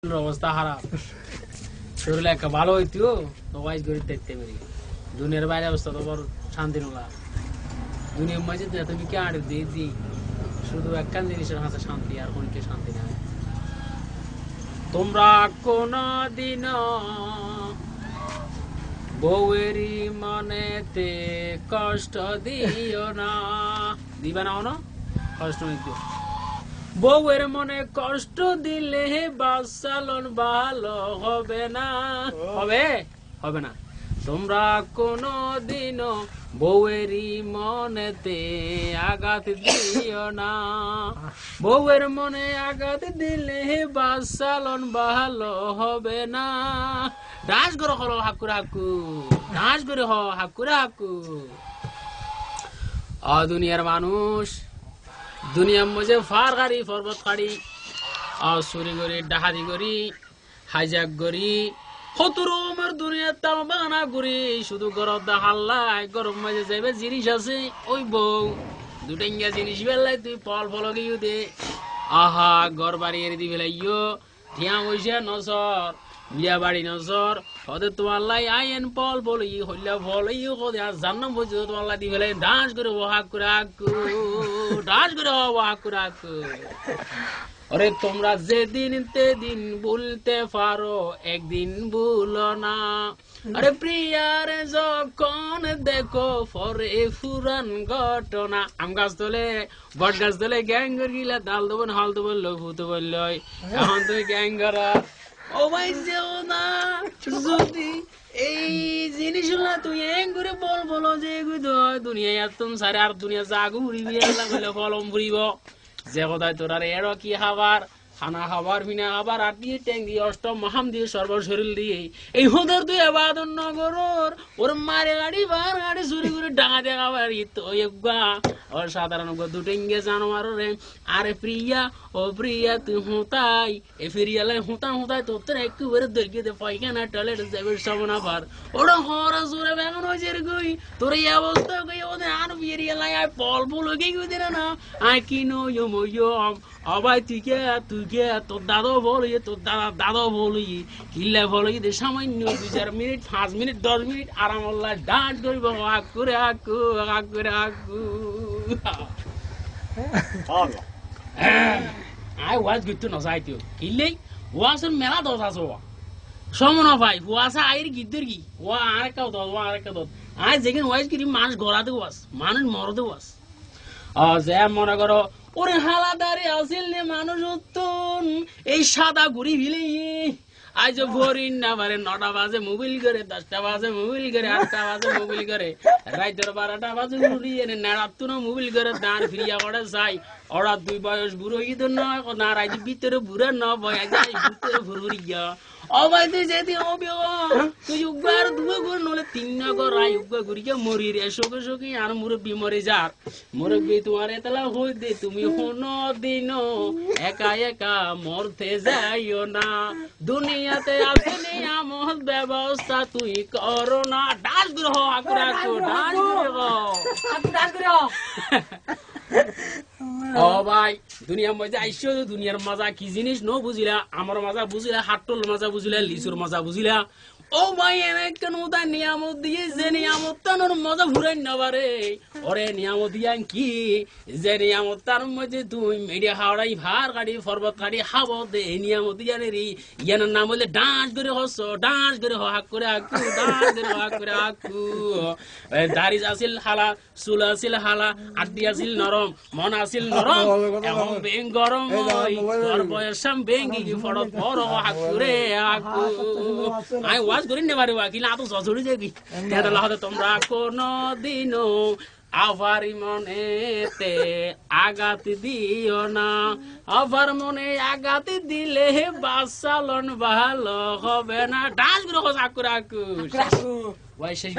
অবস্থা খারাপ শরীরে একটা ভালো হইতো তো ওয়াইজ করে দেখতে পারি দুনিয়ার বাইরে অবস্থা তো বড় শান্তি নলা দুনিয়ার মাঝে তুমি কে আড়ে দিয়ে দি শুধু একটা জিনিসের হাতে শান্তি আর কোনকে শান্তি নাই তোমরা কোনদিন বউয়েরই মনেতে কষ্ট দিও না দিবা না কষ্ট দিও বউয়ের মনে কষ্ট দিলে বাসালন ভালো হবে না হবে না তোমরা কোনদিনও বউয়েরই মনেতে আঘাত দিও না বউয়ের মনে আঘাত দিলে বাসালন ভালো হবে না ডান্স করে হলো হাকুর হাকু ডান্স করে হাকুর হাকু দুনিয়ার মানুষ দুনিয়ার মধ্যে ফার গাড়ি পর্বত গাড়ি চুরি করি ডাহাতি করি হাইজাক করি হতুরমের দুনিয়ার তাম বাগানা করি শুধু গরম হাল্লাই গরম মাঝে যাইবে জিনিস আছে ওই বউ দুটেঙ্গা জিনিস বেলাই তুই ফল ফল গিয়ে দে আহা ঘর বাড়ি এর দি বেলাইও ঠিয়া বসে নজর বিয়া বাড়ি নজর হতে তোমার লাই আইন ফল বল ই হইলা ফল ই হতে আর জান্নাম বলছে তোমার লাই দি বেলাই ডান্স করে ওহাক করে আকু ডান্স করে ওহাক করে আকু আরে তোমরা যেদিন তেদিন ভুলতে পারো একদিন ভুলো না আরে প্রিয়ারে যখন দেখো পরে ফুরান ঘটনা আম গাছ তোলে বট গাছ তোলে গ্যাং গিলা ডাল দেবেন হাল দেবেন লঘুতে বলল এখন তুই গ্যাং করা ও ভাই যেও না যদি এই জিনিসগুলা তুই এং করে বলো যে দুনিয়া তুমি সারে আর দুনিয়া জাগু উড়িবি ফলম ফুরিব যে কথায় তোর আর এর কি খাবার খানা খাবার বিনা খাবার আর দিয়ে ট্যাং দিয়ে অষ্টম মহাম দিয়ে সর্বশরীর দিয়ে এই হুদর তুই আবাদন নগরর ওর মারে গাড়ি বার গাড়ি চুরি করে ডাঙা দেখা বাড়ি তো ওর সাধারণ দুটেঙ্গে জানোয়ার রে আরে প্রিয়া ও প্রিয়া তুই হুতাই এ ফিরিয়ালাই হুতাই তোর একেবারে দৈর্ঘ্য দে পাইখানা টয়লেট যাবে সবনা পার ওরা হরা জোরে বেগুন হয়েছে রে গই তোর এই অবস্থা গই ওদের আর ফিরিয়ালাই আয় পল পল গই গই দে না আয় কি নো ইয়ো অবাই তুই কে তোর দাদা বলি তোর দাদা বলি কিল্লা বলি দে সামান্য 2-4 মিনিট 5 মিনিট 10 মিনিট আরাম আল্লাহ ডান্স করিব আক করে আকু আই ওয়াজ গিট না যাইতো কিল্লাই ওয়াসের মেলা দোষ আছে সমনা ভাই ওয়াসা আইর গিদ্দের কি ওয়া আরেকটা দোষ আই যেখানে ওয়াজ করি মানুষ গড়াতে ওয়াস মানুষ মরতে ওয়াস যে মনে করো ওরে হালাদারে আসিল নে মানুষ উত্তন এই সাদা ঘুরি ভিলে আজ ভরিন না পারে 9টা বাজে মোবাইল করে 10টা বাজে মোবাইল করে 8টা বাজে মোবাইল করে রাইতের 12টা বাজে উড়িয়ে নেড়াত্তু না মোবাইল করে দাঁড় ফিরিয়া করে যাই ওরা দুই বয়স বুড়ো হইতো না রাইতে ভিতরে বুড়া না বয়া যায় ভিতরে ভুরিয়া অবাই তুই যেতে হবে তুই উগ্বার দুবে করে নলে 3 নগর রাই উগ্বা ঘুরিয়া মরি রে শোকে আর মুরব্বী মরে যার মুরব্বী তোমার এতলা হই দে তুমি কোনো দিন একা একা মরতে যাইও না দুনিয়াতে আছে নিয়ামত ব্যবস্থা তুই করো না ডান্স গ্রহ আকুরাকু ডান্স গ্রহ ও ভাই দুনিয়ার মধ্যে আইসো দুনিয়ার মজা কি জিনিস ন বুঝিলা আমার মজা বুঝিলা হাট্টল মজা বুঝিলা লিচুর মজা বুঝিলা ও ভাই কেন তার নিয়ামত দিয়ে যে নিয়ামত তার মজা ঘুরাই নেবারে ওরে নিয়ামত দিয়া কি যে নিয়ামত তার মধ্যে তুই মেডিয়া হাওড়াই ভার গাড়ি পর্বত গাড়ি হাব দে নিয়ামত দিয়া রে ইয়ার নাম বলে ডান্স করে ডান্স করে হাক করে আকু ডান্স করে হাক করে আকু দাড়ি আছিল হালা চুল আছিল হালা আড্ডি আছিল নরম মন আছিল নরম এবং বেং গরম তোর বয়সাম বেঙ্গি ফড়ত বড় হাক করে আকু আই ওয়াজ করি নেবারে কি না তো জজড়ি যাবি তেদলা হতে তোমরা কোনদিনও আবার মনেতে আঘাত দিও না আবার মনে আঘাত দিলে বাসালন ভালো হবে না ডান্স গ্রহ আকুরাকু ওই শেষ